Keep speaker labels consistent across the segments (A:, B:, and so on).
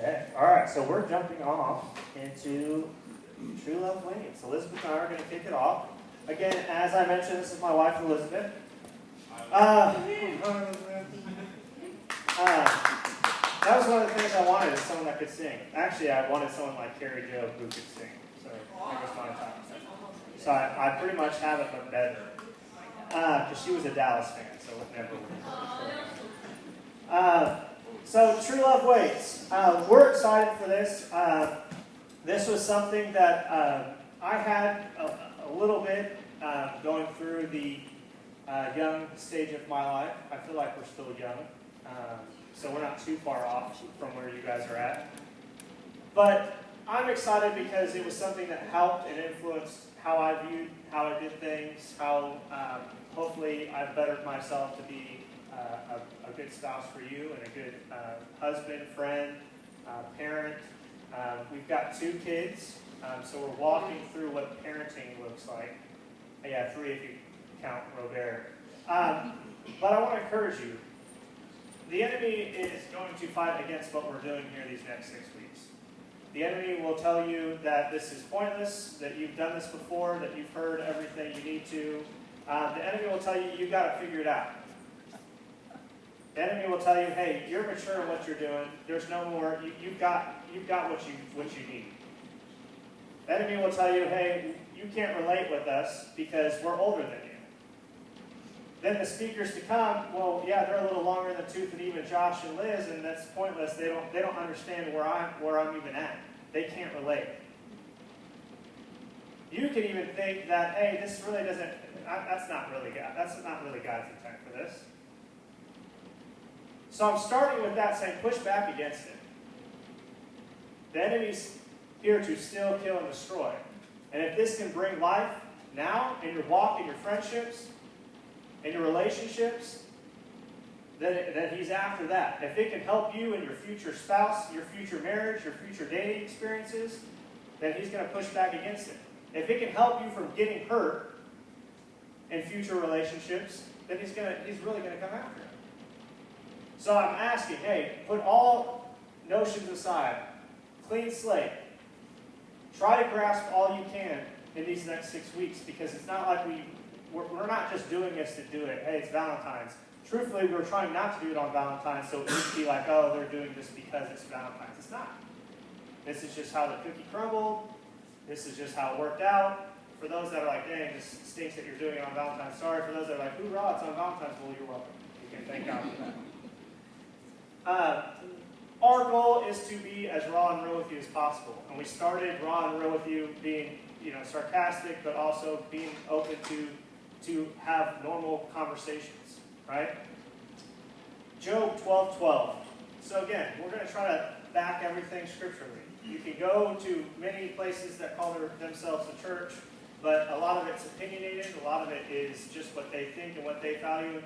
A: Okay. All right. So we're jumping off into True Love Waves. Elizabeth and I are going to kick it off. Again, as I mentioned, this is my wife, Elizabeth. That was one of the things I wanted, is someone that could sing. Actually, I wanted someone like Carrie Joe who could sing. So I was my time. So I pretty much have it, but better. Because she was a Dallas fan, so it never would. So True Love Waits. We're excited for this. This was something that I had a little bit going through the young stage of my life. I feel like we're still young, so we're not too far off from where you guys are at. But I'm excited because it was something that helped and influenced how I viewed, how I did things, how hopefully I've bettered myself to be a good spouse for you and a good husband, friend, parent. We've got 2 kids, so we're walking through what parenting looks like. Yeah, 3 if you count Robert. But I want to encourage you. The enemy is going to fight against what we're doing here these next 6 weeks. The enemy will tell you that this is pointless, that you've done this before, that you've heard everything you need to. The enemy will tell you, you've got to figure it out. The enemy will tell you, hey, you're mature in what you're doing. There's no more. You've got what you need. The enemy will tell you, hey, you can't relate with us because we're older than you. Then the speakers to come, well, yeah, they're a little longer in the tooth than even Josh and Liz, and that's pointless. They don't understand where I'm even at. They can't relate. You can even think that, hey, this really doesn't. That's not really God. That's not really God's intent for this. So I'm starting with that, saying push back against it. The enemy's here to steal, kill, and destroy. And if this can bring life now in your walk, in your friendships, in your relationships, then he's after that. If it can help you and your future spouse, your future marriage, your future dating experiences, then he's going to push back against it. If it can help you from getting hurt in future relationships, then he's really going to come after it. So I'm asking, hey, put all notions aside. Clean slate. Try to grasp all you can in these next 6 weeks, because it's not like we're not just doing this to do it. Hey, it's Valentine's. Truthfully, we're trying not to do it on Valentine's, so it would be like, oh, they're doing this because it's Valentine's. It's not. This is just how the cookie crumbled. This is just how it worked out. For those that are like, dang, this stinks that you're doing it on Valentine's. Sorry. For those that are like, hoorah, it's on Valentine's. Well, you're welcome. You can thank God for that. Our goal is to be as raw and real with you as possible. And we started raw and real with you being, sarcastic, but also being open to have normal conversations, right? Job 12:12. So again, we're going to try to back everything scripturally. You can go to many places that call themselves a church, but a lot of it's opinionated. A lot of it is just what they think and what they value.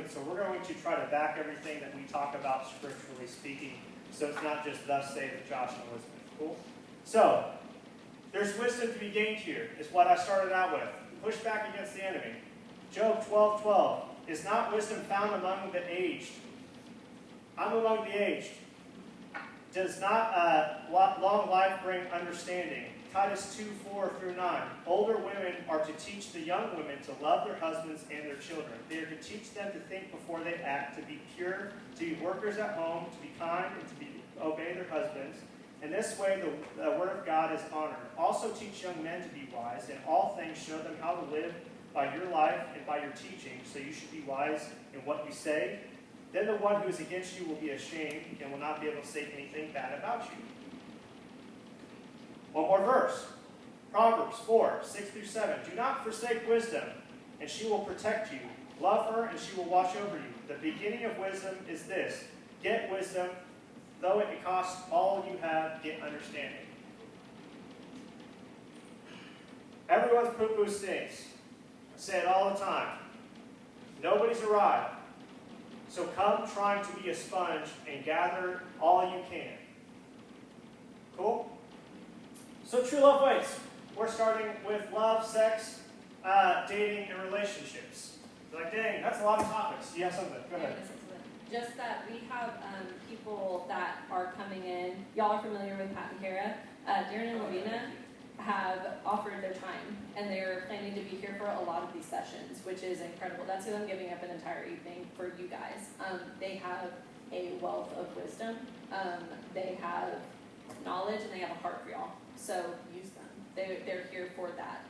A: And so we're going to try to back everything that we talk about scripturally speaking. So it's not just thus say that Josh and Elizabeth. Cool? So, there's wisdom to be gained here, is what I started out with. Push back against the enemy. Job 12:12. Is not wisdom found among the aged? I'm among the aged. Does not long life bring understanding? Titus 2:4-9. Older women are to teach the young women to love their husbands and their children. They are to teach them to think before they act, to be pure, to be workers at home, to be kind, and to obey their husbands. In this way, the word of God is honored. Also teach young men to be wise. In all things, show them how to live by your life and by your teaching. So you should be wise in what you say. Then the one who is against you will be ashamed and will not be able to say anything bad about you. One more verse. Proverbs 4:6-7. Do not forsake wisdom, and she will protect you. Love her, and she will watch over you. The beginning of wisdom is this: get wisdom, though it costs all you have, get understanding. Everyone's poo-poo stinks. I say it all the time. Nobody's arrived. So come trying to be a sponge and gather all you can. Cool? So True Love Waits. We're starting with love, sex, dating, and relationships. Like, dang, that's a lot of topics. You have something? Go ahead.
B: Just that we have people that are coming in y'all are familiar with Pat and Kara. Darren and Lavina have offered their time, and they're planning to be here for a lot of these sessions, which is incredible. That's who I'm giving up an entire evening for you guys. They have a wealth of wisdom. They have knowledge, and they have a heart for y'all. So use them. They're here for that.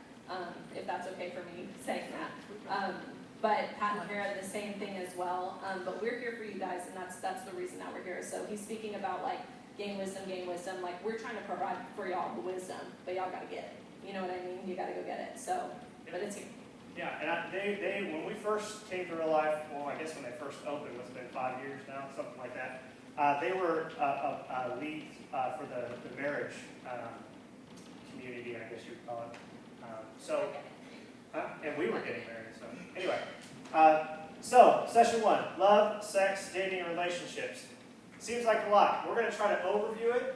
B: If that's okay for me saying that. But Pat and Kara, the same thing as well. But we're here for you guys, and that's the reason that we're here. So he's speaking about like gain wisdom. Like we're trying to provide for y'all the wisdom, but y'all gotta get it. You know what I mean? You gotta go get it. So, but it's here.
A: Yeah, and they when we first came to Real Life, well, I guess when they first opened, it's been 5 years now, something like that. They were a lead for the marriage community, I guess you'd call it. And we were getting married. So anyway, so session 1: love, sex, dating, and relationships. Seems like a lot. We're going to try to overview it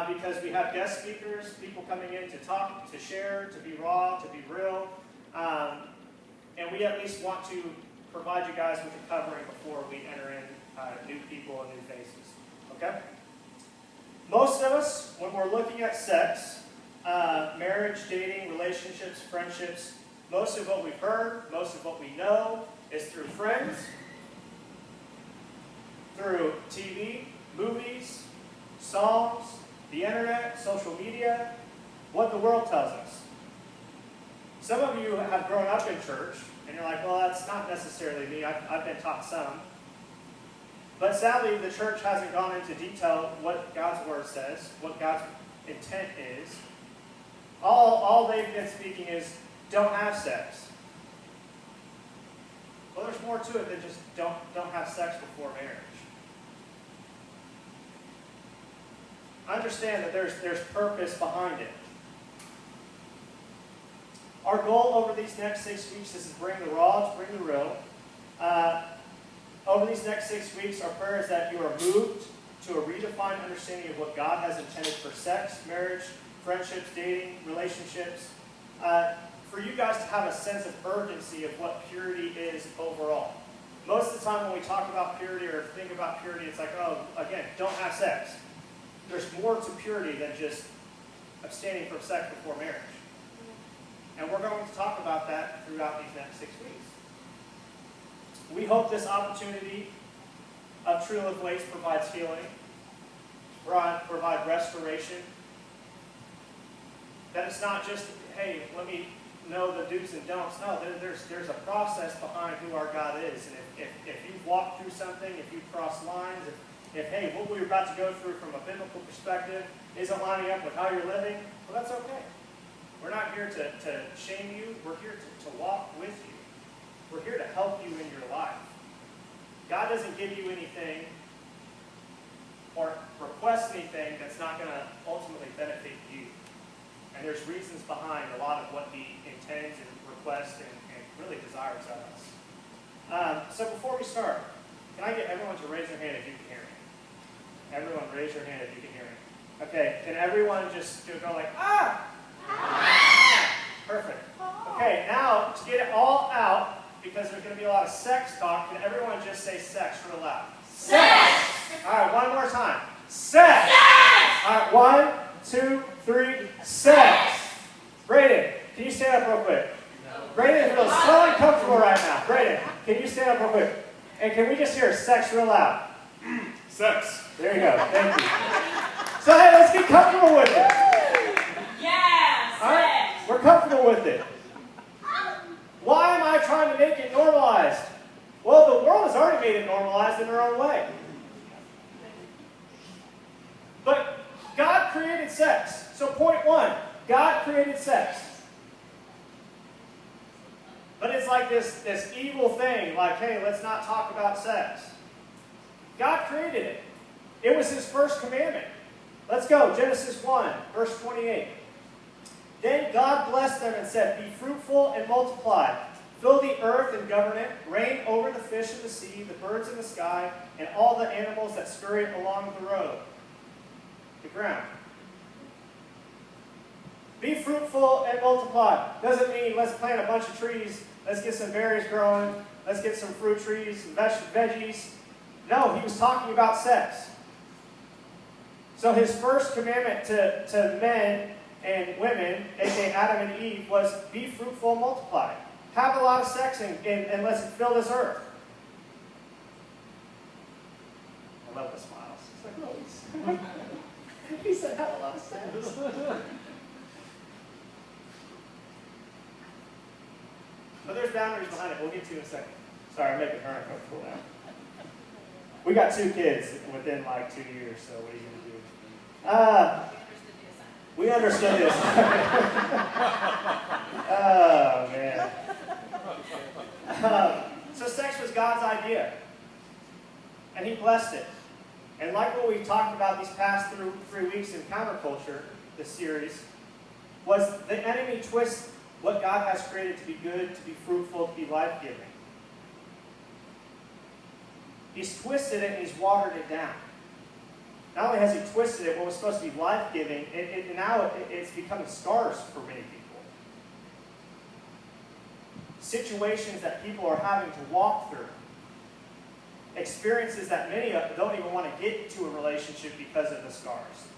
A: because we have guest speakers, people coming in to talk, to share, to be raw, to be real. And we at least want to provide you guys with a covering before we enter in new people and new faces. Okay? Most of us, when we're looking at sex, marriage, dating, relationships, friendships, most of what we've heard, most of what we know is through friends, through TV, movies, songs, the internet, social media, what the world tells us. Some of you have grown up in church, and you're like, well, that's not necessarily me. I've been taught some. But sadly, the church hasn't gone into detail what God's Word says, what God's intent is. All they've been speaking is, don't have sex. Well, there's more to it than just don't have sex before marriage. Understand that there's purpose behind it. Our goal over these next 6 weeks is to bring the raw, to bring the real. Over these next 6 weeks, our prayer is that you are moved to a redefined understanding of what God has intended for sex, marriage, friendships, dating, relationships. For you guys to have a sense of urgency of what purity is overall. Most of the time when we talk about purity or think about purity, it's like, oh, again, don't have sex. There's more to purity than just abstaining from sex before marriage. And we're going to talk about that throughout these next 6 weeks. We hope this opportunity of True Love Waits provides healing, provide restoration. That it's not just, hey, let me know the do's and don'ts. No, there's a process behind who our God is. And if you've walked through something, if you've crossed lines, if hey, what we're about to go through from a biblical perspective isn't lining up with how you're living, well, that's okay. We're not here to shame you. We're here to walk with you. We're here to help you in your life. God doesn't give you anything or request anything that's not going to ultimately benefit you. And there's reasons behind a lot of what He intends and requests and really desires of us. So before we start, can I get everyone to raise their hand if you can hear me? Everyone raise your hand if you can hear me. Okay, can everyone just go like, ah! Perfect. Okay, now to get it all out, because there's going to be a lot of sex talk, can everyone just say sex real loud?
C: Sex!
A: All right, one more time. Sex!
C: Sex!
A: All right, 1, 2, 3, sex! Brayden, can you stand up real quick? No. Brayden feels so uncomfortable right now. Brayden, can you stand up real quick? And can we just hear sex real loud?
D: Sex.
A: There you go. Thank you. So hey, let's get comfortable with it.
C: Yeah,
A: All right? We're comfortable with it. Why am I trying to make it normalized? Well, the world has already made it normalized in their own way. But God created sex. So point 1, God created sex. But it's like this evil thing, like, hey, let's not talk about sex. God created it. It was His first commandment. Let's go, Genesis 1, verse 28. Then God blessed them and said, be fruitful and multiply. Fill the earth and govern it. Reign over the fish of the sea, the birds in the sky, and all the animals that scurry along the road. The ground. Be fruitful and multiply. Doesn't mean let's plant a bunch of trees. Let's get some berries growing. Let's get some fruit trees, some veggies. No, He was talking about sex. So his first commandment to men and women, aka Adam and Eve, was be fruitful and multiply. Have a lot of sex and let's fill this earth. I love the smiles. It's like, oh, he said have a lot of sex. But there's boundaries behind it. We'll get to in a second. Sorry, I'm making her uncomfortable now. We got 2 kids within like 2 years, so what are you going to do? We understood this. Oh, man. So sex was God's idea. And he blessed it. And like what we've talked about these past 3 weeks in Counterculture, this series, was the enemy twists what God has created to be good, to be fruitful, to be life-giving. He's twisted it and he's watered it down. Not only has he twisted it, what was supposed to be life-giving, now it's becoming scars for many people. Situations that people are having to walk through. Experiences that many don't even want to get into a relationship because of the scars.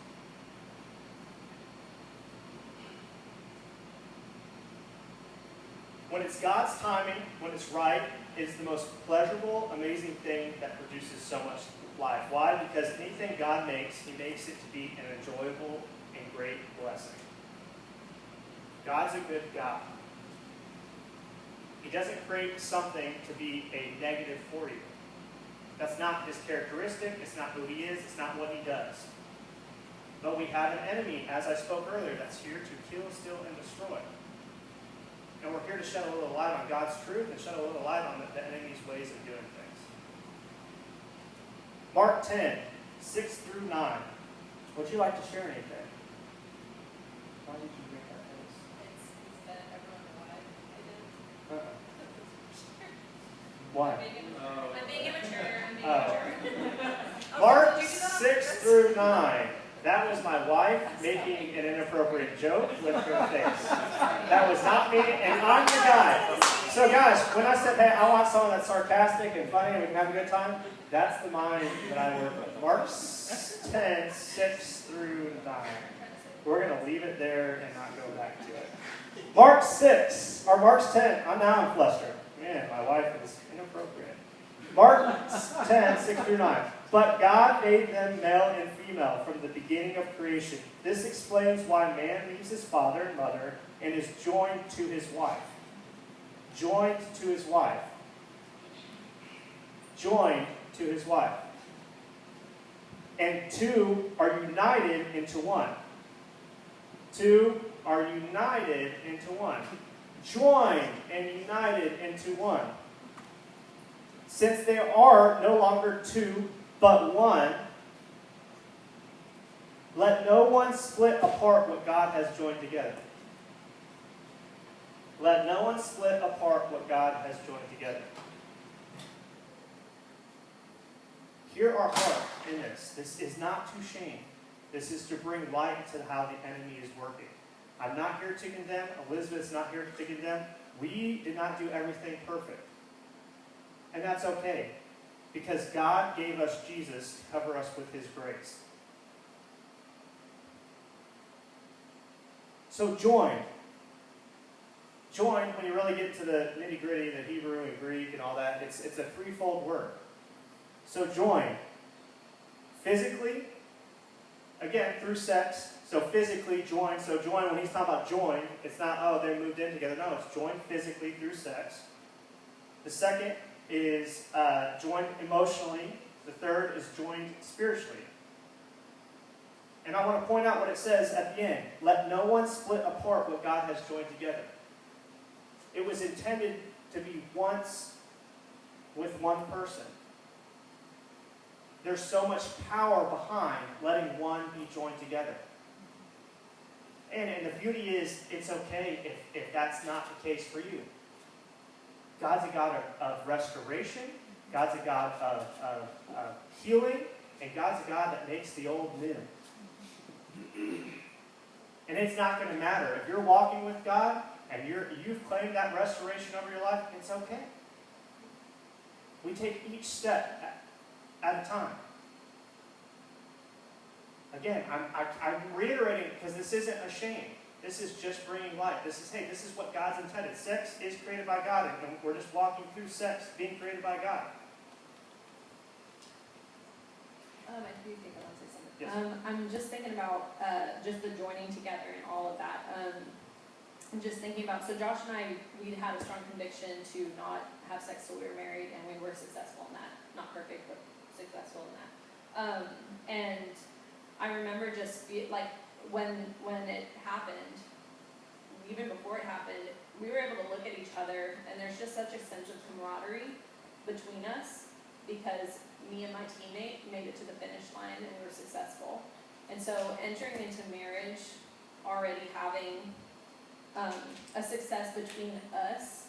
A: When it's God's timing, when it's right, it's the most pleasurable, amazing thing that produces so much life. Why? Because anything God makes, he makes it to be an enjoyable and great blessing. God's a good God. He doesn't create something to be a negative for you. That's not his characteristic. It's not who he is. It's not what he does. But we have an enemy, as I spoke earlier, that's here to kill, steal, and destroy. And we're here to shed a little light on God's truth and shed a little light on the enemy's ways of doing things. Mark 10, 6 through 9. Would you like to share anything? Why did you bring that face?
B: It's that everyone alive. I did.
A: Why?
B: I'm being immature.
A: Mark 6 through 9. That was my wife making an inappropriate joke with her face. That was not me, and I'm the guy. So guys, when I said, hey, I want someone that's sarcastic and funny and we can have a good time, that's the mind that I work with. Mark 10, 6 through 9. We're going to leave it there and not go back to it. Mark 10, I'm flustered. Man, my wife is inappropriate. Mark 10, 6 through 9. But God made them male and female from the beginning of creation. This explains why man leaves his father and mother and is joined to his wife. Joined to his wife. Joined to his wife. And 2 are united into one. 2 are united into one. Joined and united into one. Since they are no longer 2, but 1, let no one split apart what God has joined together. Let no one split apart what God has joined together. Hear our heart in this. This is not to shame. This is to bring light to how the enemy is working. I'm not here to condemn. Elizabeth's not here to condemn. We did not do everything perfect. And that's okay. Because God gave us Jesus to cover us with his grace. So join. Join, when you really get to the nitty-gritty, the Hebrew and Greek and all that, it's a threefold word. So join. Physically, again, through sex. So physically join. So join, when he's talking about join, it's not, oh, they moved in together. No, it's joined physically through sex. The second is joined emotionally. The third is joined spiritually. And I want to point out what it says at the end. Let no one split apart what God has joined together. It was intended to be once with one person. There's so much power behind letting one be joined together. And the beauty is, it's okay if that's not the case for you. God's a God of restoration. God's a God of healing. And God's a God that makes the old new. And it's not going to matter. If you're walking with God and you've claimed that restoration over your life, it's okay. We take each step at a time. again, I'm reiterating because this isn't a shame. This is just bringing life. This is, hey, this is what God's intended. Sex is created by God, and we're just walking through sex being created by God.
B: I do think I want to say something.
A: Yes.
B: I'm just thinking about just the joining together and all of that. I'm just thinking about, so Josh and I, we had a strong conviction to not have sex till we were married, and we were successful in that. Not perfect, but successful in that. And I remember just when it happened, even before it happened, we were able to look at each other, and there's just such a sense of camaraderie between us because me and my teammate made it to the finish line and we were successful. And so entering into marriage, already having a success between us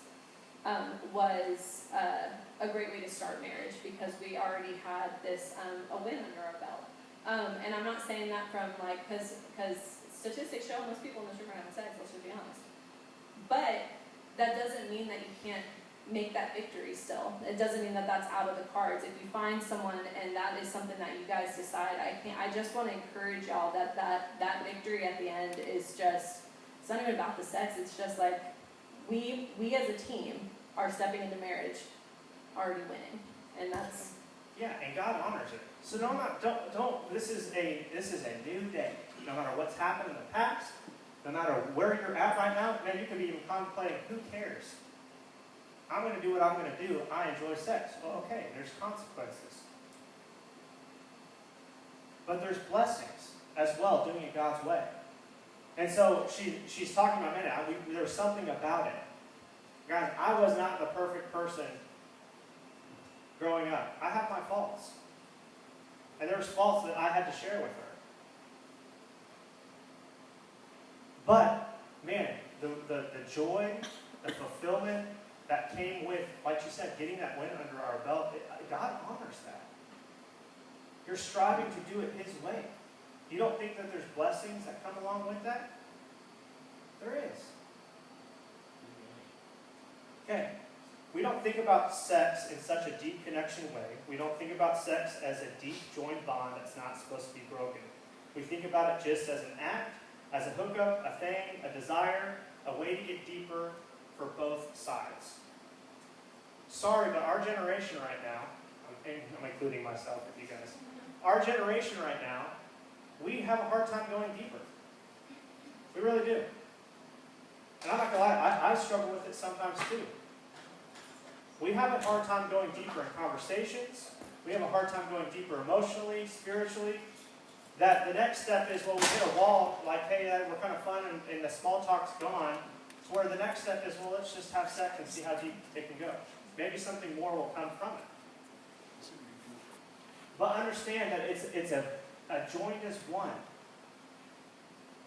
B: was a great way to start marriage because we already had this a win under our belt. And I'm not saying that from because statistics show most people in this room are having sex, let's just be honest. But that doesn't mean that you can't make that victory still. It doesn't mean that that's out of the cards. If you find someone and that is something that you guys decide, I just want to encourage y'all that victory at the end is just, it's not even about the sex, it's just like we as a team are stepping into marriage already winning. And that's
A: And God honors it. So don't this is a new day. No matter what's happened in the past, no matter where you're at right now, man, you could be even contemplating, who cares? I'm going to do what I'm going to do. I enjoy sex. Well, okay, there's consequences. But there's blessings as well, doing it God's way. And so she's talking about, man, there's something about it. Guys, I was not the perfect person growing up. I have my faults. And there's faults that I had to share with her. But, man, the joy, the fulfillment that came with, like you said, getting that win under our belt, God honors that. You're striving to do it His way. You don't think that there's blessings that come along with that? There is. Okay. We don't think about sex in such a deep connection way. We don't think about sex as a deep joined bond that's not supposed to be broken. We think about it just as an act, as a hookup, a thing, a desire, a way to get deeper for both sides. Sorry, but our generation right now, I'm including myself with you guys, our generation right now, we have a hard time going deeper. We really do. And I'm not going to lie, I struggle with it sometimes too. We have a hard time going deeper in conversations. We have a hard time going deeper emotionally, spiritually. That the next step is, well, we hit a wall, like, hey, we're kind of fun, and the small talk's gone. So where the next step is, well, let's just have sex and see how deep it can go. Maybe something more will come from it. But understand that it's a joined as one.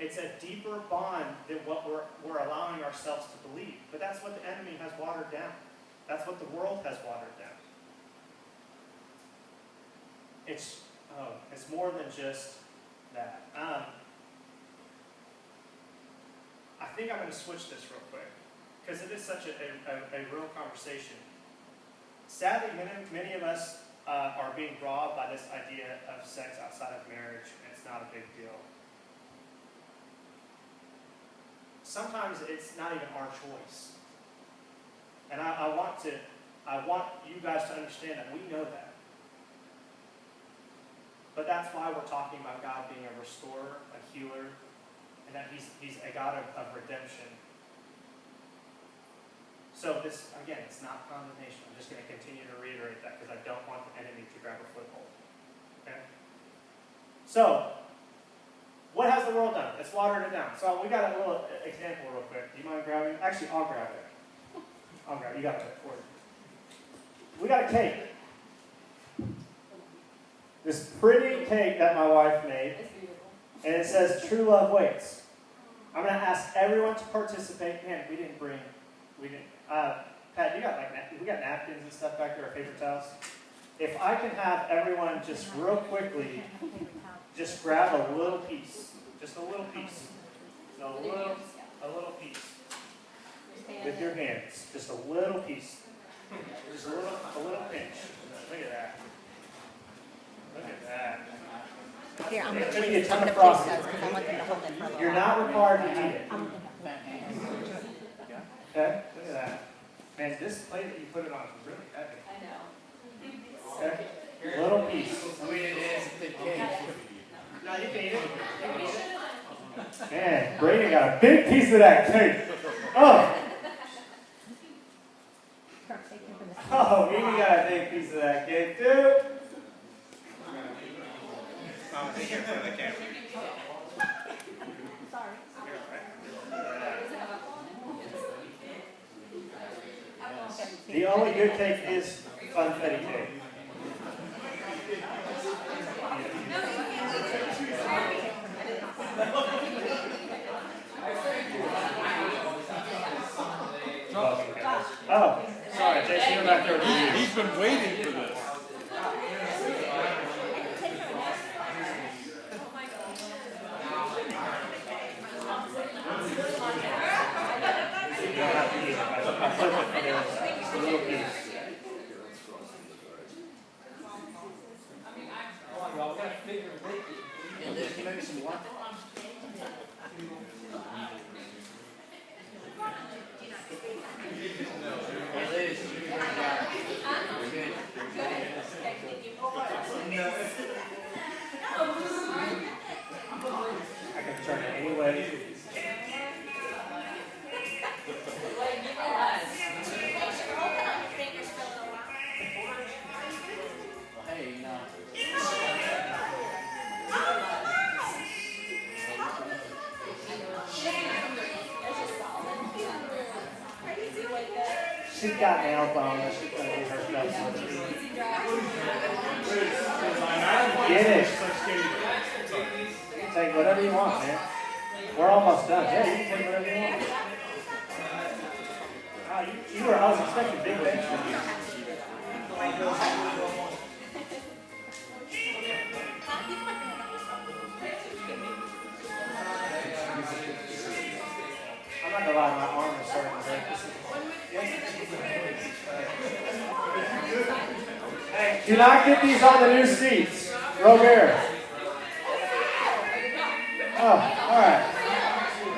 A: It's a deeper bond than what we're allowing ourselves to believe. But that's what the enemy has watered down. That's what the world has watered down. It's more than just that. I think I'm going to switch this real quick because it is such a real conversation. Sadly, many of us are being robbed by this idea of sex outside of marriage, and it's not a big deal. Sometimes it's not even our choice. And I want you guys to understand that we know that. But that's why we're talking about God being a restorer, a healer, and that He's a God of redemption. So this, again, it's not condemnation. I'm just going to continue to reiterate that because I don't want the enemy to grab a foothold. Okay? So, what has the world done? It's watered it down. So we got a little example real quick. Do you mind grabbing? Actually, I'll grab it. I'll grab it. You got it. We got a cake. This pretty cake that my wife made.
B: it's beautiful.
A: And it says, "True love waits." I'm going to ask everyone to participate. Man, we didn't. Pat, we got napkins and stuff back there, our paper towels. If I can have everyone just real quickly, just grab a little piece. Just a little piece. A little piece. With your hands. Just a little piece. Just a little pinch. Look at that. Look at that.
D: Here, I'm
A: It
D: gonna
A: could be a
D: place
A: ton
D: some
A: of
D: of the
A: frosting.
D: pizzas because I want them to hold it for a little
A: You're
D: while.
A: not required to eat it.
D: I'm gonna
A: Okay, look at that. Man, this plate that you put it on is really heavy.
B: I know.
A: Okay, little piece.
E: I mean, it is a thick cake.
A: No, you can eat it. Man, Brady got a big piece of that cake. Oh, oh, Mimi got a big piece of that cake too.
E: Mama, take care in front of the camera.
A: The only good cake is funfetti cake. Oh, sorry, Jason, you're back there.
F: He's been waiting for this.
A: You don't have to eat it. I flip it for this. A little piece.
E: And then, can you make me some more? Hey, Liz, you can bring it down. We're good.
A: I can turn it any way.
E: Well, hey, you know.
A: She's got nail polish. She's gonna get her stuff sorted. Get it. Take whatever you want, man. We're almost done. Yeah, you can take whatever you want. I was expecting big things from you. I'm not gonna lie, my arm is starting to hurt. Hey, do not get these on the new seats. Robert. Oh, all right.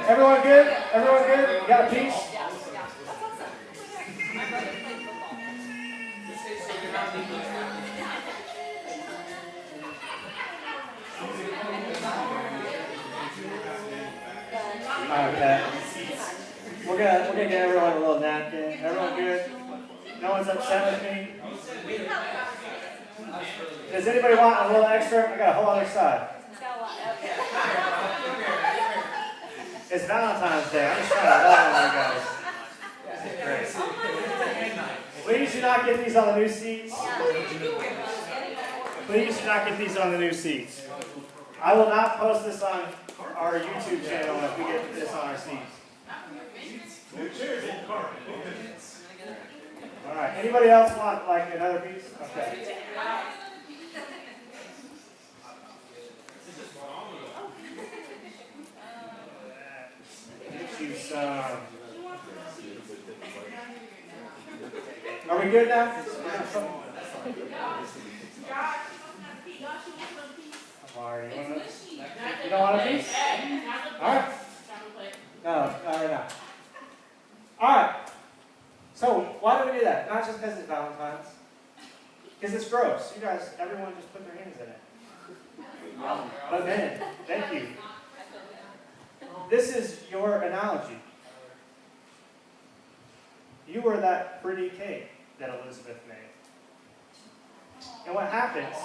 A: Everyone good? Everyone good? You got a piece? Okay. We're gonna get everyone a little napkin. Everyone good? No one's upset with me? Does anybody want a little extra? I got a whole other side. It's Valentine's Day. I'm just trying to love on you guys. Great. Please do not get these on the new seats. Please do not get these on the new seats. I will not post this on our YouTube channel if we get this on our seats. All right. Anybody else want like another piece? Okay. Get you some. Are we good now? Amari, you don't want a piece? All right. No, no. All right. So why do we do that? Not just because it's Valentine's. Because it's gross. You guys, everyone just put their hands in it. But men, thank you. This is your analogy. You were that pretty cake that Elizabeth made. And what happens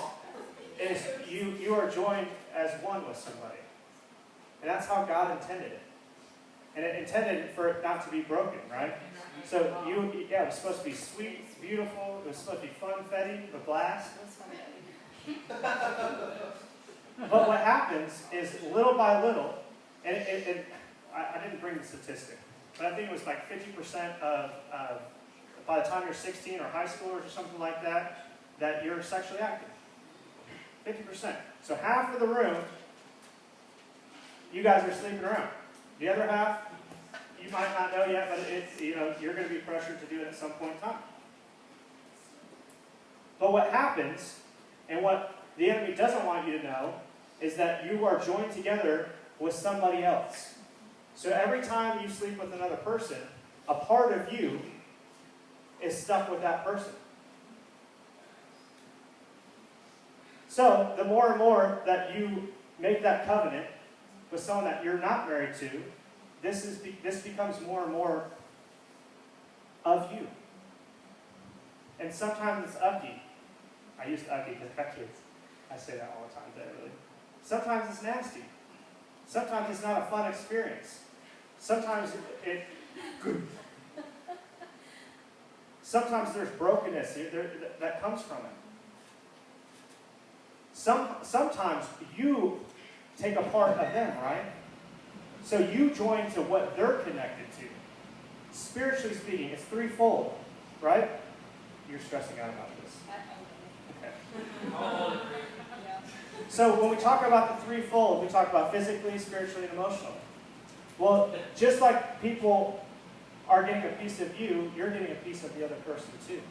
A: is you are joined as one with somebody. And that's how God intended it. And it intended for it not to be broken, right? So it was supposed to be sweet, beautiful, it was supposed to be funfetti, the blast. But what happens is little by little, and I didn't bring the statistic, but I think it was like 50% of by the time you're 16 or high schoolers or something like that, that you're sexually active. 50%. So half of the room, you guys are sleeping around. The other half, you might not know yet, but it's, you're going to be pressured to do it at some point in time. But what happens, and what the enemy doesn't want you to know, is that you are joined together with somebody else. So every time you sleep with another person, a part of you is stuck with that person. So the more and more that you make that covenant with someone that you're not married to, this becomes more and more of you. And sometimes it's ugly. I used ugly because I have kids. I say that all the time, really. Sometimes it's nasty. Sometimes it's not a fun experience. Sometimes sometimes there's brokenness that comes from it. Sometimes you take a part of them, right? So you join to what they're connected to. Spiritually speaking, it's threefold, right? You're stressing out about this. Okay. So when we talk about the threefold, we talk about physically, spiritually, and emotionally. Well, just like people are getting a piece of you, you're getting a piece of the other person too.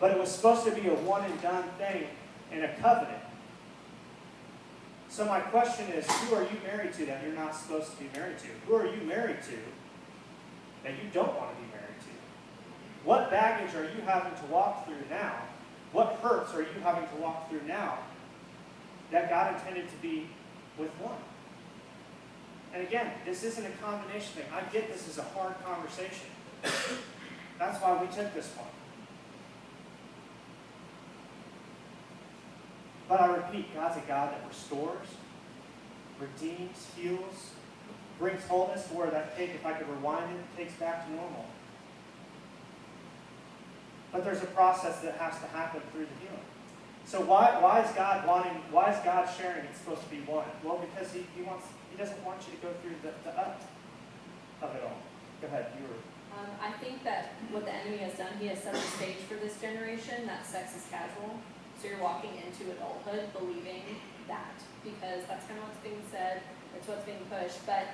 A: But it was supposed to be a one and done thing in a covenant. So my question is, who are you married to that you're not supposed to be married to? Who are you married to that you don't want to be married to? What baggage are you having to walk through now? What hurts are you having to walk through now that God intended to be with one? And again, this isn't a combination thing. I get this is a hard conversation. That's why we took this one. But I repeat, God's a God that restores, redeems, heals, brings wholeness to where that cake, if I could rewind it, takes back to normal. But there's a process that has to happen through the healing. So why is God sharing it's supposed to be one? Well, because he doesn't want you to go through the up of it all. Go ahead, you were.
B: I think that what the enemy has done, he has set the stage for this generation that sex is casual. So you're walking into adulthood believing that, because that's kind of what's being said, it's what's being pushed. But,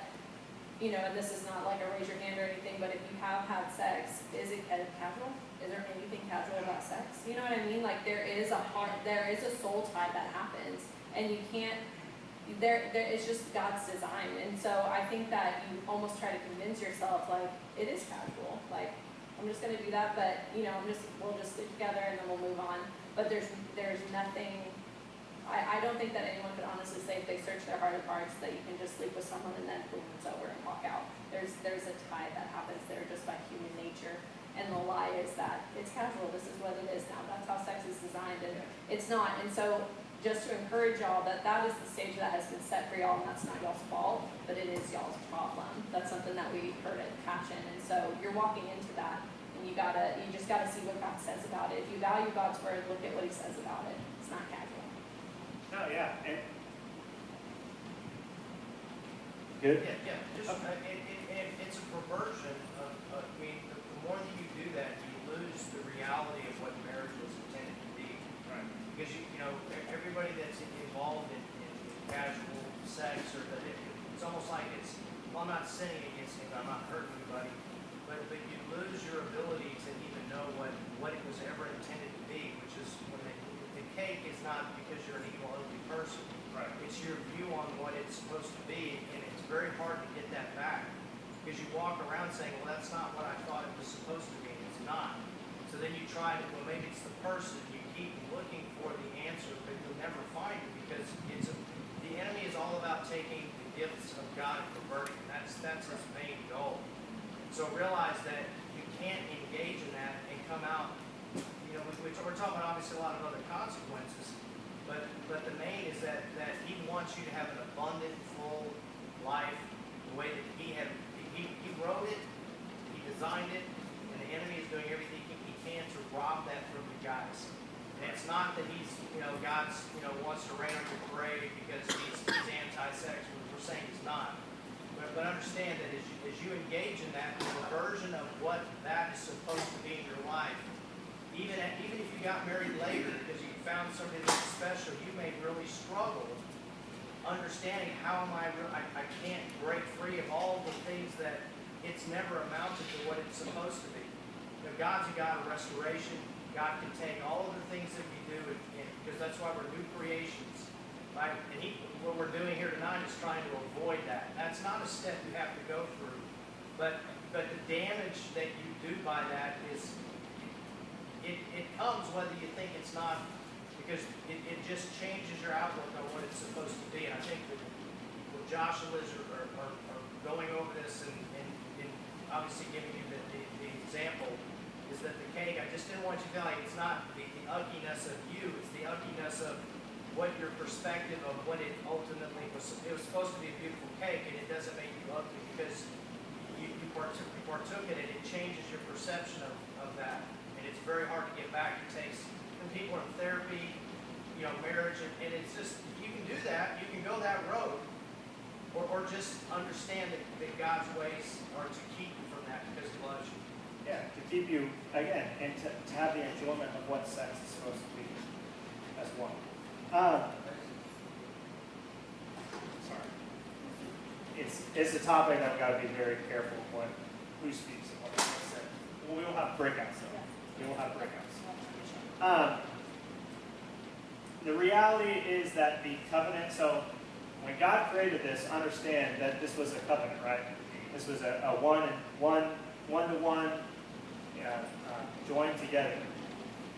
B: you know, and this is not like a raise your hand or anything, but if you have had sex, is it casual? Is there anything casual about sex? You know what I mean? Like there is a soul tie that happens, and you can't. It's just God's design, and so I think that you almost try to convince yourself like it is casual. Like I'm just going to do that, but you know, we'll just sleep together and then we'll move on. But there's nothing. I don't think that anyone could honestly say if they search their heart of hearts that you can just sleep with someone and then boom, it's over and walk out. There's a tie that happens there just by human nature. And the lie is that it's casual. This is what it is now. That's how sex is designed, and it's not. And so, just to encourage y'all that is the stage that has been set for y'all, and that's not y'all's fault, but it is y'all's problem. That's something that we heard at Passion, and so you're walking into that, and you just gotta see what God says about it. If you value God's word, look at what He says about it. It's not casual.
A: No, yeah. Good.
E: Yeah. Just it's a perversion of. I mean, the more that you do that, you lose the reality of what marriage was intended to be.
A: Right.
E: Because you know everybody that's involved in casual sex, or it's almost like well, I'm not sinning against him, I'm not hurting anybody, but you lose your ability to even know what it was ever intended to be, which is when the cake is not because you're an evil, ugly person.
A: Right.
E: It's your view on what it's supposed to be, and it's very hard to get that back. Because you walk around saying, well, that's not what I thought it was supposed to be, and it's not. So then you try to, well, maybe it's the person. You keep looking for the answer, but you'll never find it, because the enemy is all about taking the gifts of God and perverting them. That's his main goal. So realize that you can't engage in that and come out, you know, we're talking about obviously a lot of other consequences, but the main is that he wants you to have an abundant, full life the way that he wrote it, he designed it, and the enemy is doing everything he can to rob that from you guys. And it's not that God's, wants to rain on your parade because he's anti-sex. We're saying he's not. But understand that as you engage in that, the version of what that is supposed to be in your life, even if you got married later because you found somebody that's special, you may really struggle understanding how I can't break free of all the things that it's never amounted to what it's supposed to be. God's a God of restoration. God can take all of the things that we do, because that's why we're new creations. right? And what we're doing here tonight is trying to avoid that. That's not a step you have to go through. But the damage that you do by that is, it comes whether you think it's not, because it just changes your outlook on what it's supposed to be. And I think that what Joshua is are going over this and obviously giving you the example is that the cake, I just didn't want you to feel like it's not the ugliness of you, it's the ugliness of what your perspective of what it ultimately was. It was supposed to be a beautiful cake, and it doesn't make you ugly because you partook in it. It changes your perception of that, and it's very hard to get back. It takes people in therapy, marriage, and it's just, you can do that, you can go that road, or just understand that God's ways are to keep you from that because He loves you.
A: Yeah, to keep you, again, and to have the enjoyment of what sex is supposed to be as one. Sorry. It's a topic that I've got to be very careful of who speaks and what they say. Well, we will have breakouts, though. We will have breakouts. The reality is that the covenant, so when God created this, understand that this was a covenant, right? This was a one-to-one, joined together.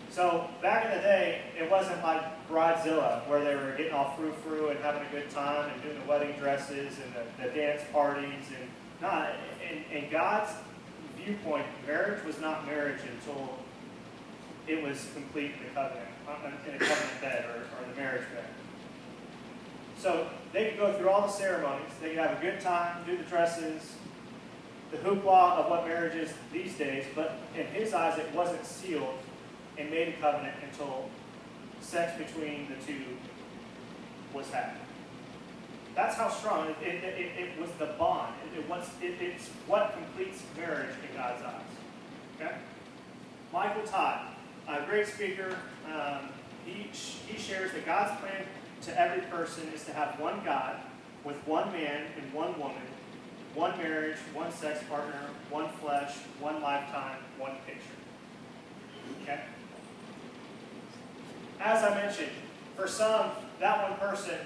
A: So back in the day, it wasn't like Bridezilla, where they were getting all frou-frou and having a good time and doing the wedding dresses and the dance parties. In God's viewpoint, marriage was not marriage until it was complete in a covenant bed or the marriage bed. So they could go through all the ceremonies, they could have a good time, do the dresses, the hoopla of what marriage is these days, but in His eyes it wasn't sealed and made a covenant until sex between the two was had. That's how strong it was, the bond. It's what completes marriage in God's eyes. Okay? Michael Todd, a great speaker, he shares that God's plan to every person is to have one God with one man and one woman, one marriage, one sex partner, one flesh, one lifetime, one picture. Okay? As I mentioned, for some, that one person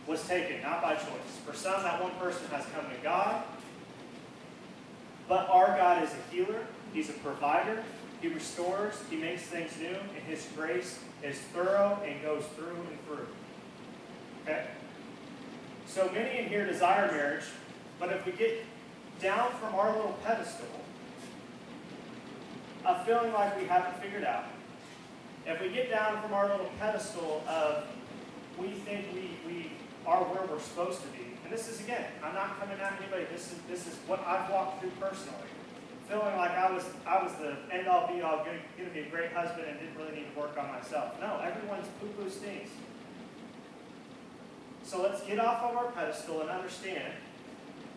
A: was taken, not by choice. For some, that one person has come to God. But our God is a healer. He's a provider. He restores. He makes things new. And His grace is thorough and goes through and through. Okay? So many in here desire marriage, but if we get down from our little pedestal of feeling like we haven't figured out, if we get down from our little pedestal of we think we are where we're supposed to be, and this is, again, I'm not coming at anybody, this is what I've walked through personally, feeling like I was the end-all be-all, going to be a great husband and didn't really need to work on myself. No, everyone's poo-poo stinks. So let's get off of our pedestal and understand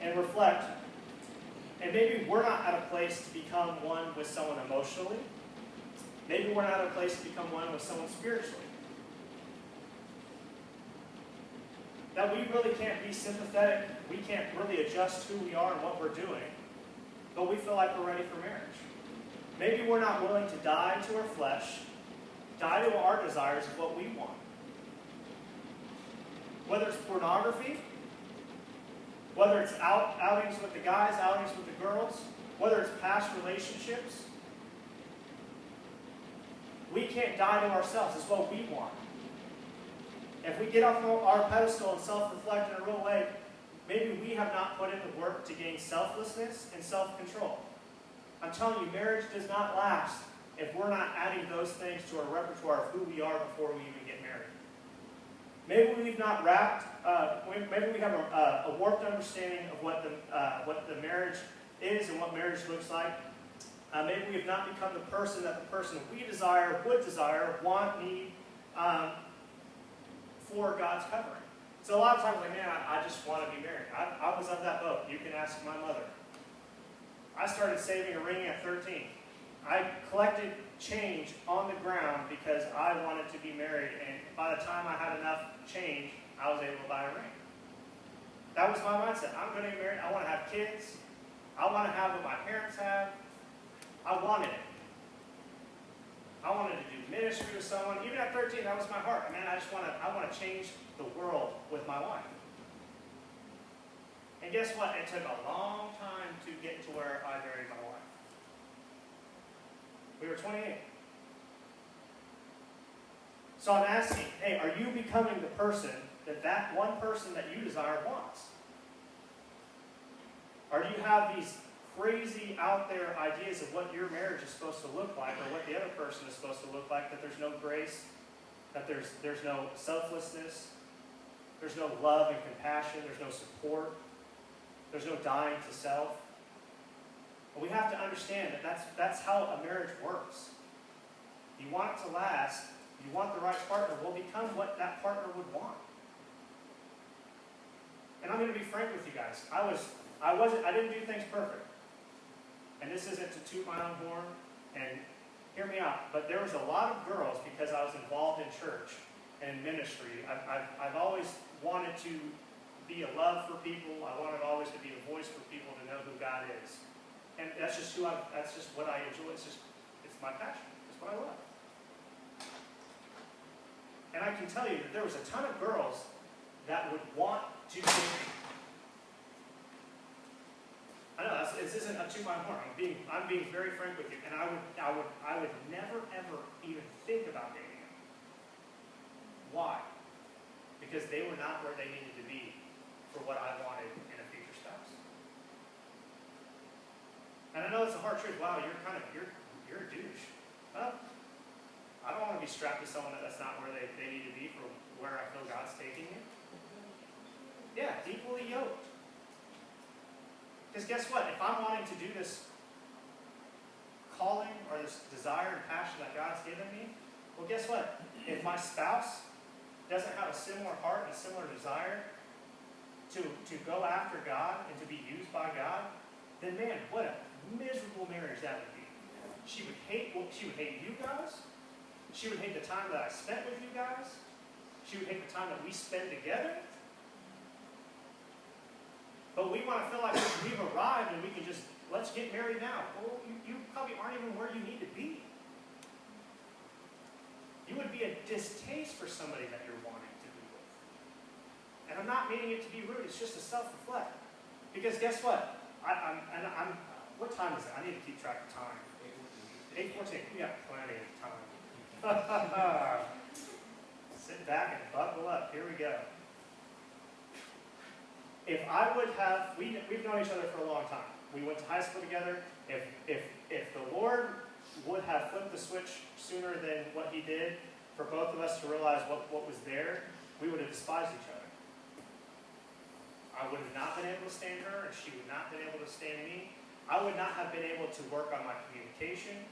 A: and reflect. And maybe we're not at a place to become one with someone emotionally. Maybe we're not at a place to become one with someone spiritually. That we really can't be sympathetic. We can't really adjust who we are and what we're doing. But we feel like we're ready for marriage. Maybe we're not willing to die to our flesh, die to our desires of what we want. Whether it's pornography, whether it's outings with the guys, outings with the girls, whether it's past relationships, we can't die to ourselves. It's what we want. If we get off our pedestal and self-reflect in a real way, maybe we have not put in the work to gain selflessness and self-control. I'm telling you, marriage does not last if we're not adding those things to our repertoire of who we are before we even get married. Maybe we've not maybe we have a warped understanding of what the marriage is and what marriage looks like. Maybe we have not become the person that the person we desire, would desire, want, need for God's covering. So a lot of times, like, man, I just want to be married. I was of that boat. You can ask my mother. I started saving a ring at 13. I collected change on the ground because I wanted to be married, and by the time I had enough change, I was able to buy a ring. That was my mindset. I'm going to get married. I want to have kids. I want to have what my parents have. I wanted it. I wanted to do ministry with someone. Even at 13, that was my heart. Man, I want to change the world with my wife. And guess what? It took a long time to get to where I married my wife. We were 28. So I'm asking, hey, are you becoming the person that one person that you desire wants? Or do you have these crazy out there ideas of what your marriage is supposed to look like, or what the other person is supposed to look like, that there's no grace, that there's no selflessness, there's no love and compassion, there's no support, there's no dying to self? But we have to understand that that's how a marriage works. You want it to last, you want the right partner, well, become what that partner would want. And I'm going to be frank with you guys. I didn't do things perfect. And this isn't to toot my own horn, and hear me out, but there was a lot of girls, because I was involved in church and ministry. I've always wanted to be a love for people. I wanted always to be a voice for people to know who God is. And that's just that's just what I enjoy. It's my passion. It's what I love. And I can tell you that there was a ton of girls that would want to date me. I know this isn't a toot my horn. I'm being very frank with you, and I would never ever even think about dating them. Why? Because they were not where they needed to be for what I wanted in a future spouse. And I know it's a hard truth. Wow, you're a douche. Well, I don't want to be strapped to someone that's not where they need to be for where I feel God's taking me. Yeah, equally yoked. Because guess what? If I'm wanting to do this calling or this desire and passion that God's given me, well, guess what? If my spouse doesn't have a similar heart and a similar desire to go after God and to be used by God, then man, what a miserable marriage that would be. She would hate you guys. She would hate the time that I spent with you guys. She would hate the time that we spend together. But we want to feel like we've arrived and we can just, let's get married now. Well, you probably aren't even where you need to be. You would be a distaste for somebody that you're wanting to be with. And I'm not meaning it to be rude, it's just to self-reflect. Because guess what? What time is it? I need to keep track of time. 8:14. We got plenty of time. Sit back and buckle up. Here we go. If I would have, we've known each other for a long time. We went to high school together. If the Lord would have flipped the switch sooner than what He did for both of us to realize what was there, we would have despised each other. I would have not been able to stand her, and she would not have been able to stand me. I would not have been able to work on my communication,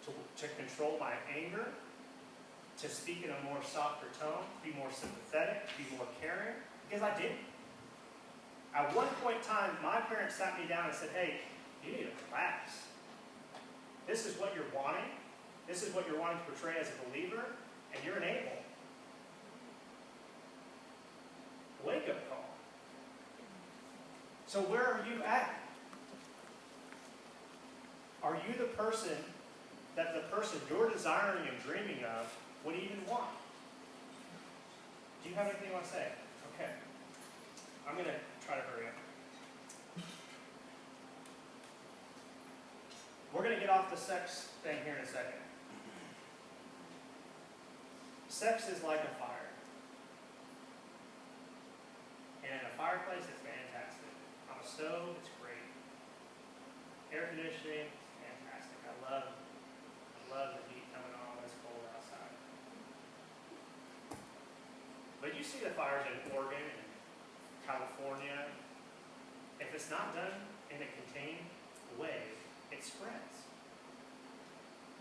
A: to control my anger, to speak in a more softer tone, to be more sympathetic, to be more caring, because I didn't. At one point in time, my parents sat me down and said, hey, you need to relax. This is what you're wanting. This is what you're wanting to portray as a believer, and you're an a-hole. Wake-up call. So where are you at? Are you the person that the person you're desiring and dreaming of would even want? Do you have anything you want to say? Okay. I'm going to try to hurry up. We're going to get off the sex thing here in a second. Sex is like a fire. And in a fireplace, it's fantastic. On a stove, it's great. Air conditioning, fantastic. I love the heat coming on when it's cold outside. But you see the fires in Oregon and California. If it's not done in a contained way, it spreads.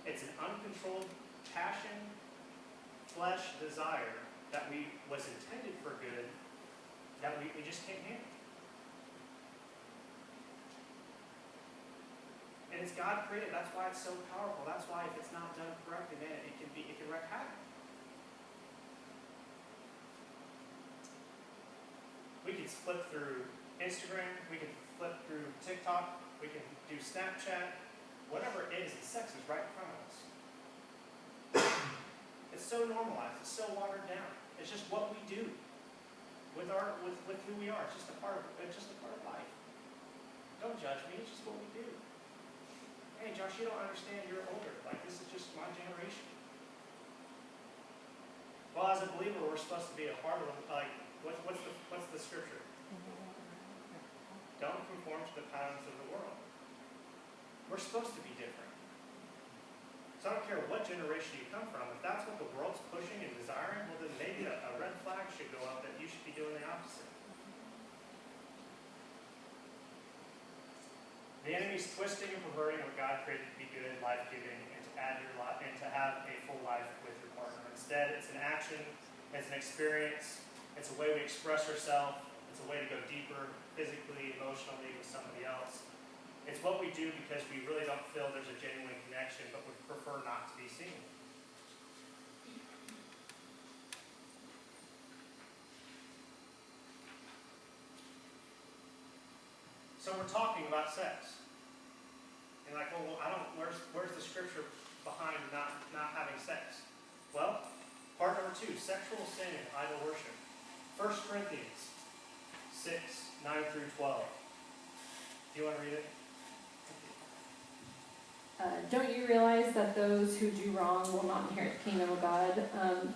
A: It's an uncontrolled passion, flesh desire that was intended for good that we just can't handle. And it's God created. That's why it's so powerful. That's why if it's not done correctly, man, it can wreak havoc. We can flip through Instagram. We can flip through TikTok. We can do Snapchat. Whatever it is, the sex is right in front of us. it's so normalized, it's so watered down. It's just what we do with who we are. It's just a part of life. Don't judge me, it's just what we do. Hey Josh, you don't understand, you're older. Like, this is just my generation. Well, as a believer, we're supposed to be a part of what's the scripture? Don't conform to the patterns of the world. We're supposed to be different. So I don't care what generation you come from, if that's what the world's pushing and desiring, well then maybe a red flag should go up that you should be doing the opposite. The enemy's twisting and perverting what God created to be good, life-giving, and to add your life and to have a full life with your partner. Instead, it's an action, it's an experience, it's a way we express ourselves, it's a way to go deeper physically, emotionally with somebody else. It's what we do because we really don't feel there's a genuine connection, but would prefer not to be seen. So we're talking about sex. And like, well, where's the scripture behind not having sex? Well, part number 2, sexual sin and idol worship. 1 Corinthians 6, 9 through 12. Do you want to read it?
B: Don't you realize that those who do wrong will not inherit the kingdom of God?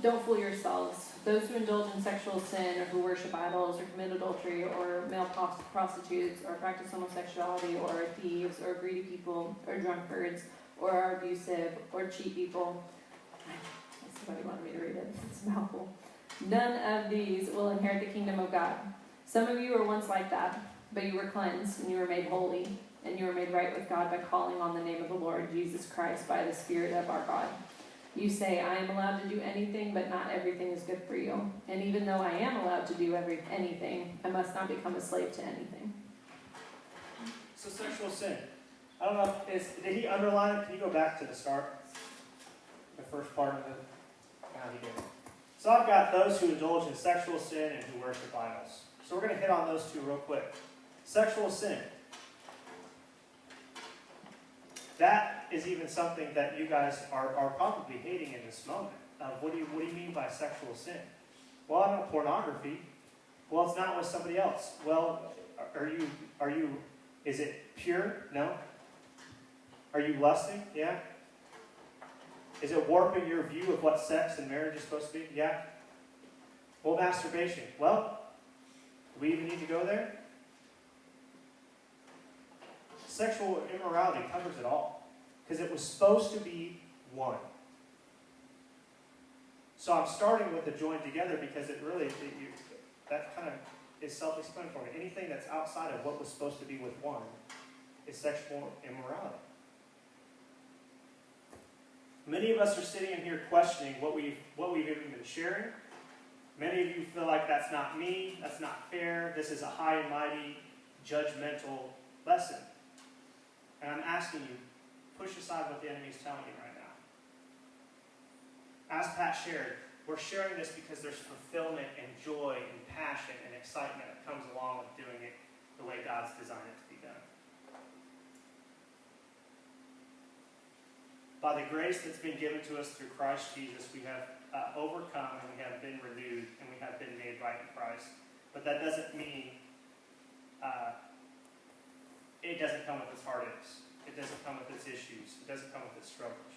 B: Don't fool yourselves. Those who indulge in sexual sin, or who worship idols, or commit adultery, or male prostitutes, or practice homosexuality, or are thieves, or greedy people, or drunkards, or are abusive, or cheat people. Somebody wanted me to read it. It's a mouthful. None of these will inherit the kingdom of God. Some of you were once like that, but you were cleansed, and you were made holy, and you were made right with God by calling on the name of the Lord Jesus Christ by the Spirit of our God. You say, I am allowed to do anything, but not everything is good for you. And even though I am allowed to do anything, I must not become a slave to anything.
A: So sexual sin. I don't know, did he underline it? Can you go back to the start? The first part of it? Yeah, he did. So I've got those who indulge in sexual sin and who worship idols. So we're going to hit on those two real quick. Sexual sin. That is even something that you guys are probably hating in this moment. What do you mean by sexual sin? Well, I know pornography. Well, it's not with somebody else. Well, is it pure? No. Are you lusting? Yeah. Is it warping your view of what sex and marriage is supposed to be? Yeah. Well, masturbation. Well, do we even need to go there? Sexual immorality covers it all. Because it was supposed to be one. So I'm starting with the join together because that kind of is self-explanatory. Anything that's outside of what was supposed to be with one is sexual immorality. Many of us are sitting in here questioning what we've even been sharing. Many of you feel like that's not me, that's not fair, this is a high and mighty, judgmental lesson. And I'm asking you, push aside what the enemy's telling you right now. As Pat shared, we're sharing this because there's fulfillment and joy and passion and excitement that comes along with doing it the way God's designed it to be done. By the grace that's been given to us through Christ Jesus, we have overcome and we have been renewed and we have been made right in Christ. But that doesn't mean it doesn't come with its heartaches. It doesn't come with its issues. It doesn't come with its struggles.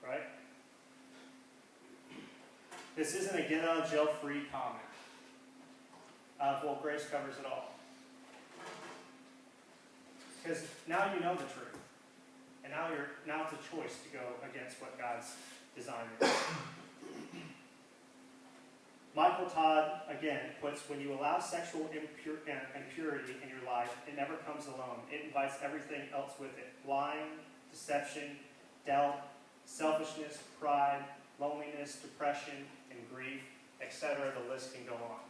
A: Right? This isn't a get out of jail free comment. Well, grace covers it all. Because now you know the truth. And now it's a choice to go against what God's designed. Michael Todd, again, puts, when you allow sexual impurity in your life, it never comes alone. It invites everything else with it. Lying, deception, doubt, selfishness, pride, loneliness, depression, and grief, etc. The list can go on.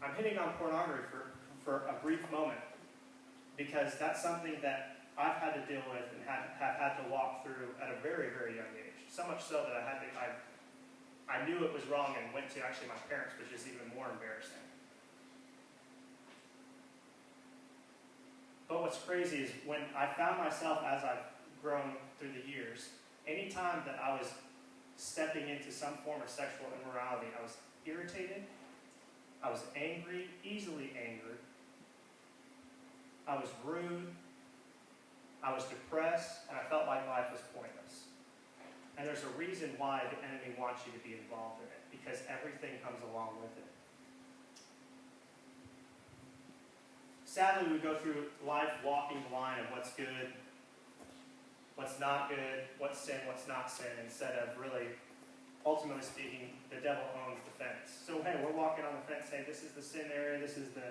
A: I'm hitting on pornography for a brief moment because that's something that I've had to deal with and have had to walk through at a very, very young age. So much so that I knew it was wrong and went to actually my parents, which is even more embarrassing. But what's crazy is when I found myself as I've grown through the years, anytime that I was stepping into some form of sexual immorality, I was irritated, I was angry, easily angered, I was rude, I was depressed, and I felt like life was pointless. And there's a reason why the enemy wants you to be involved in it, because everything comes along with it. Sadly, we go through life walking the line of what's good, what's not good, what's sin, what's not sin, instead of really, ultimately speaking, the devil owns the fence. So hey, we're walking on the fence, hey, this is the sin area, this is the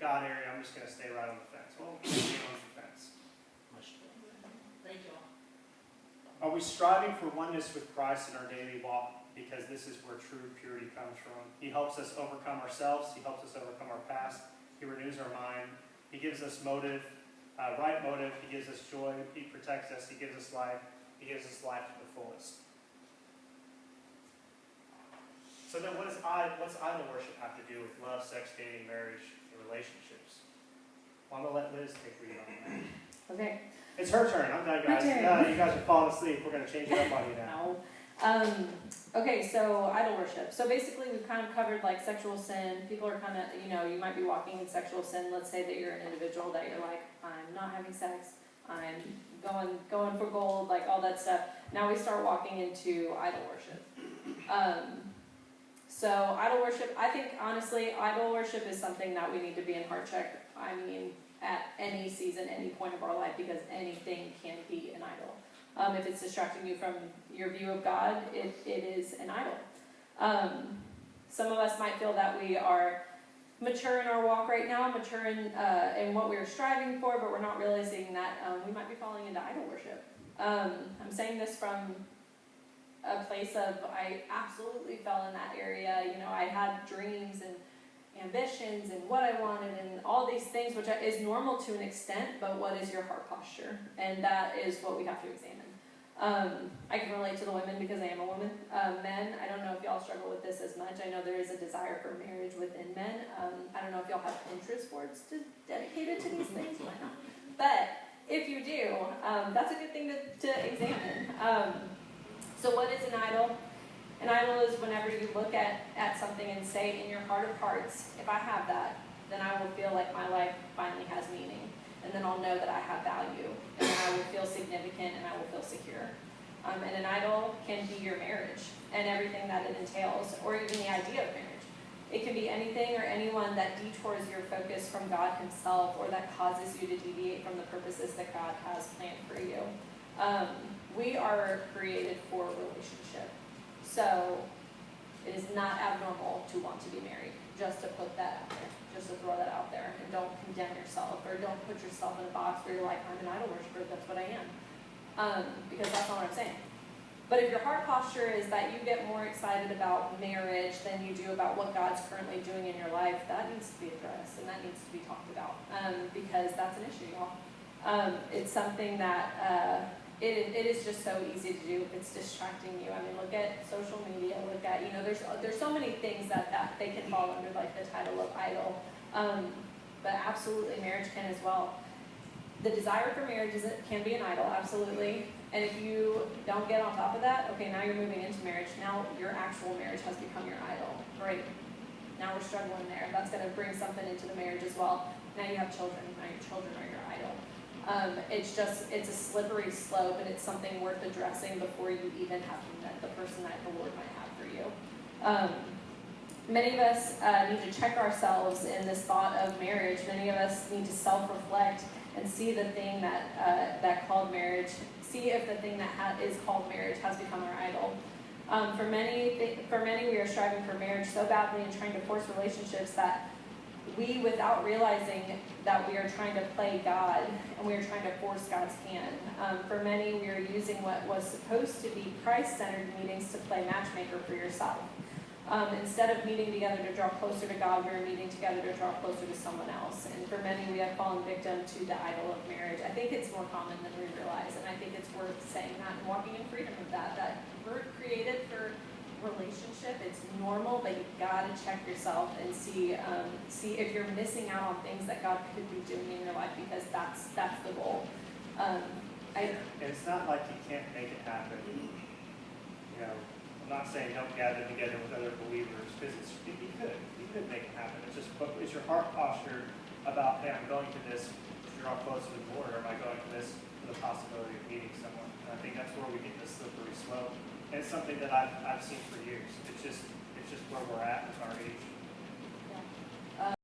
A: God area, I'm just going to stay right on the fence. Well, he owns the fence.
C: Thank you all.
A: Are we striving for oneness with Christ in our daily walk? Because this is where true purity comes from. He helps us overcome ourselves. He helps us overcome our past. He renews our mind. He gives us motive, right motive. He gives us joy. He protects us. He gives us life. He gives us life to the fullest. So then what's idol worship have to do with love, sex, dating, marriage, and relationships? Well, I'm going to let Liz take lead on that.
B: Okay.
A: It's her turn. I'm done, guys.
B: My turn.
A: Yeah, you guys are falling asleep. We're going to change it up on you now.
B: No. Okay, so idol worship. So basically we've kind of covered like sexual sin. People are kind of, you might be walking in sexual sin. Let's say that you're an individual that you're like, I'm not having sex. I'm going for gold, like all that stuff. Now we start walking into idol worship. So idol worship, I think honestly, idol worship is something that we need to be in heart check. I mean, at any season, any point of our life, because anything can be an idol. If it's distracting you from your view of God, it is an idol. Some of us might feel that we are mature in our walk right now, mature in what we're striving for, but we're not realizing that we might be falling into idol worship. I'm saying this from a place of I absolutely fell in that area. I had dreams and ambitions and what I wanted and all these things, which is normal to an extent, but what is your heart posture? And that is what we have to examine. I can relate to the women because I am a woman. Men, I don't know if y'all struggle with this as much. I know there is a desire for marriage within men. I don't know if y'all have interest boards dedicated to these things, might not. But if you do, that's a good thing to examine. So what is an idol? An idol is whenever you look at something and say in your heart of hearts, if I have that, then I will feel like my life finally has meaning. And then I'll know that I have value. And then I will feel significant and I will feel secure. And an idol can be your marriage and everything that it entails, or even the idea of marriage. It can be anything or anyone that detours your focus from God himself, or that causes you to deviate from the purposes that God has planned for you. We are created for relationship. So it is not abnormal to want to be married, just to put that out there, just to throw that out there. And don't condemn yourself, or don't put yourself in a box where you're like, I'm an idol worshiper, that's what I am. Because that's not what I'm saying. But if your heart posture is that you get more excited about marriage than you do about what God's currently doing in your life, that needs to be addressed and that needs to be talked about, because that's an issue, y'all. It's something that it is just so easy to do if it's distracting you. I mean, look at social media, look at, there's so many things that they can fall under like the title of idol. But absolutely marriage can as well. The desire for marriage can be an idol, absolutely. And if you don't get on top of that, okay, now you're moving into marriage. Now your actual marriage has become your idol. Great. Now we're struggling there. That's going to bring something into the marriage as well. Now you have children. Now your children are your idol. It's a slippery slope, and it's something worth addressing before you even have met the person that the Lord might have for you. Many of us need to check ourselves in this thought of marriage. Many of us need to self-reflect and see the thing that called marriage, see if the thing that is called marriage has become our idol. For many, we are striving for marriage so badly and trying to force relationships that we, without realizing that we are trying to play God and we are trying to force God's hand. For many, we are using what was supposed to be Christ-centered meetings to play matchmaker for yourself. Instead of meeting together to draw closer to God, we are meeting together to draw closer to someone else. And for many, we have fallen victim to the idol of marriage. I think it's more common than we realize, and I think it's worth saying that and walking in freedom of that we're created for relationship. It's normal, but you've got to check yourself and see if you're missing out on things that God could be doing in your life, because that's the goal. I,
A: And it's not like you can't make it happen. You know, I'm not saying don't gather together with other believers, because you could make it happen. It's just, what is your heart posture about, hey, I'm going to this to draw closer to the Lord, or am I going to this for the possibility of meeting someone? And I think that's where we get this slippery slope. And it's something that I've seen for years. It's just where we're at with our age.